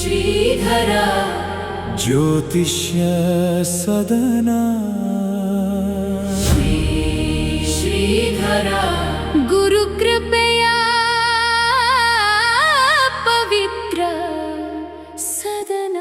ಶ್ರೀಧರ ಜ್ಯೋತಿಷ್ಯ ಸದನ ಶ್ರೀಧರ ಗುರುಕೃಪೆಯ ಪವಿತ್ರ ಸದನ.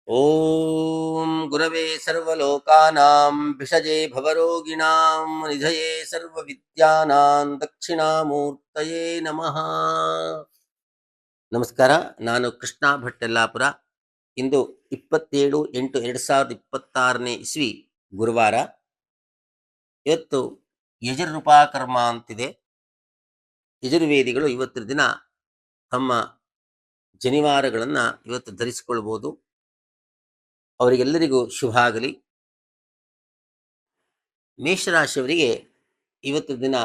ಓಂ ಗುರವೇ ಸರ್ವಲೋಕಾನಾಂ ಭಿಷಜೇ ಭವರೋಗಿಣಾಂ ನಿಧಯೇ ಸರ್ವವಿದ್ಯಾನಾಂ ದಕ್ಷಿಣಾಮೂರ್ತಯೇ ನಮಃ. ನಮಸ್ಕಾರ, ನಾನು ಕೃಷ್ಣ ಭಟ್ ಯಲ್ಲಾಪುರ. ಇಂದು 27/8/2026 ಇಸ್ವಿ ಗುರುವಾರ. ಇವತ್ತು ಯಜುರ್ವೃಪಾಕರ್ಮ ಅಂತಿದೆ. ಯಜುರ್ವೇದಿಗಳು ಇವತ್ತಿನ ದಿನ ತಮ್ಮ ಜನಿವಾರಗಳನ್ನು ಇವತ್ತು ಧರಿಸಿಕೊಳ್ಬೋದು. ಅವರಿಗೆಲ್ಲರಿಗೂ ಶುಭ ಆಗಲಿ. ಮೇಷರಾಶಿಯವರಿಗೆ ಇವತ್ತು ದಿನ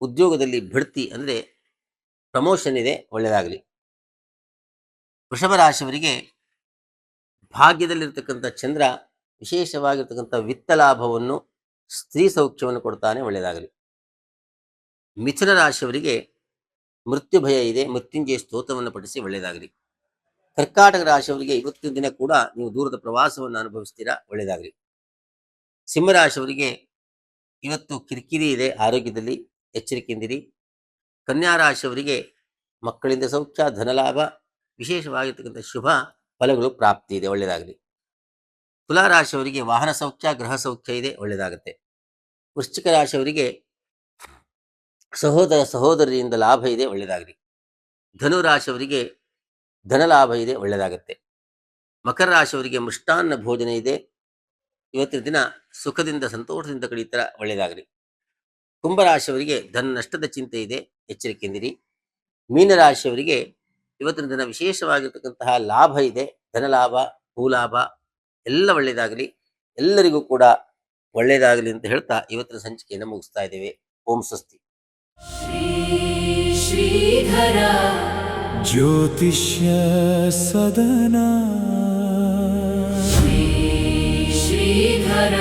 ಉದ್ಯೋಗದಲ್ಲಿ ಬಡ್ತಿ ಅಂದರೆ ಪ್ರಮೋಷನ್ ಇದೆ, ಒಳ್ಳೆಯದಾಗಲಿ. ವೃಷಭ ರಾಶಿಯವರಿಗೆ ಭಾಗ್ಯದಲ್ಲಿರ್ತಕ್ಕಂಥ ಚಂದ್ರ ವಿಶೇಷವಾಗಿರ್ತಕ್ಕಂಥ ವಿತ್ತ ಲಾಭವನ್ನು, ಸ್ತ್ರೀ ಸೌಖ್ಯವನ್ನು ಕೊಡ್ತಾನೆ, ಒಳ್ಳೆಯದಾಗಲಿ. ಮಿಥುನ ರಾಶಿಯವರಿಗೆ ಮೃತ್ಯು ಭಯ ಇದೆ, ಮೃತ್ಯುಂಜಯ ಸ್ತೋತ್ರವನ್ನು ಪಠಿಸಿ, ಒಳ್ಳೆಯದಾಗಲಿ. ಕರ್ಕಾಟಕ ರಾಶಿಯವರಿಗೆ ಇವತ್ತಿನ ದಿನ ಕೂಡ ನೀವು ದೂರದ ಪ್ರವಾಸವನ್ನು ಅನುಭವಿಸ್ತೀರಾ, ಒಳ್ಳೆಯದಾಗಲಿ. ಸಿಂಹರಾಶಿಯವರಿಗೆ ಇವತ್ತು ಕಿರಿಕಿರಿ ಇದೆ, ಆರೋಗ್ಯದಲ್ಲಿ ಎಚ್ಚರಿಕೆಯಿಂದಿರಿ. ಕನ್ಯಾ ರಾಶಿಯವರಿಗೆ ಮಕ್ಕಳಿಂದ ಸೌಖ್ಯ, ಧನಲಾಭ, ವಿಶೇಷವಾಗಿರ್ತಕ್ಕಂಥ ಶುಭ ಫಲಗಳು ಪ್ರಾಪ್ತಿ ಇದೆ, ಒಳ್ಳೆಯದಾಗಲಿ. ತುಲಾ ರಾಶಿಯವರಿಗೆ ವಾಹನ ಸೌಖ್ಯ, ಗೃಹ ಸೌಖ್ಯ ಇದೆ, ಒಳ್ಳೆಯದಾಗುತ್ತೆ. ವೃಶ್ಚಿಕ ರಾಶಿಯವರಿಗೆ ಸಹೋದರಿಯಿಂದ ಲಾಭ ಇದೆ, ಒಳ್ಳೆಯದಾಗಲಿ. ಧನು ರಾಶಿಯವರಿಗೆ ಧನಲಾಭ ಇದೆ, ಒಳ್ಳೆಯದಾಗುತ್ತೆ. ಮಕರ ರಾಶಿಯವರಿಗೆ ಮೃಷ್ಟಾನ್ನ ಭೋಜನ ಇದೆ. ಇವತ್ತಿನ ದಿನ ಸುಖದಿಂದ ಸಂತೋಷದಿಂದ ಕಳೀತರ, ಒಳ್ಳೆಯದಾಗಲಿ. ಕುಂಭರಾಶಿಯವರಿಗೆ ಧನ ನಷ್ಟದ ಚಿಂತೆ ಇದೆ, ಎಚ್ಚರಿಕೆಯಿಂದಿರಿ. ಮೀನರಾಶಿಯವರಿಗೆ ಇವತ್ತಿನ ದಿನ ವಿಶೇಷವಾಗಿರ್ತಕ್ಕಂತಹ ಲಾಭ ಇದೆ, ಧನಲಾಭ, ಭೂಲಾಭ ಎಲ್ಲ ಒಳ್ಳೆಯದಾಗಲಿ. ಎಲ್ಲರಿಗೂ ಕೂಡ ಒಳ್ಳೆಯದಾಗಲಿ ಅಂತ ಹೇಳ್ತಾ ಇವತ್ತಿನ ಸಂಚಿಕೆಯನ್ನು ಮುಗಿಸ್ತಾ ಇದ್ದೇವೆ. ಓಂ ಸ್ವಸ್ತಿ. ಶ್ರೀಧರ ಜ್ಯೋತಿಷ್ಯ ಸದನ ಶ್ರೀಧರ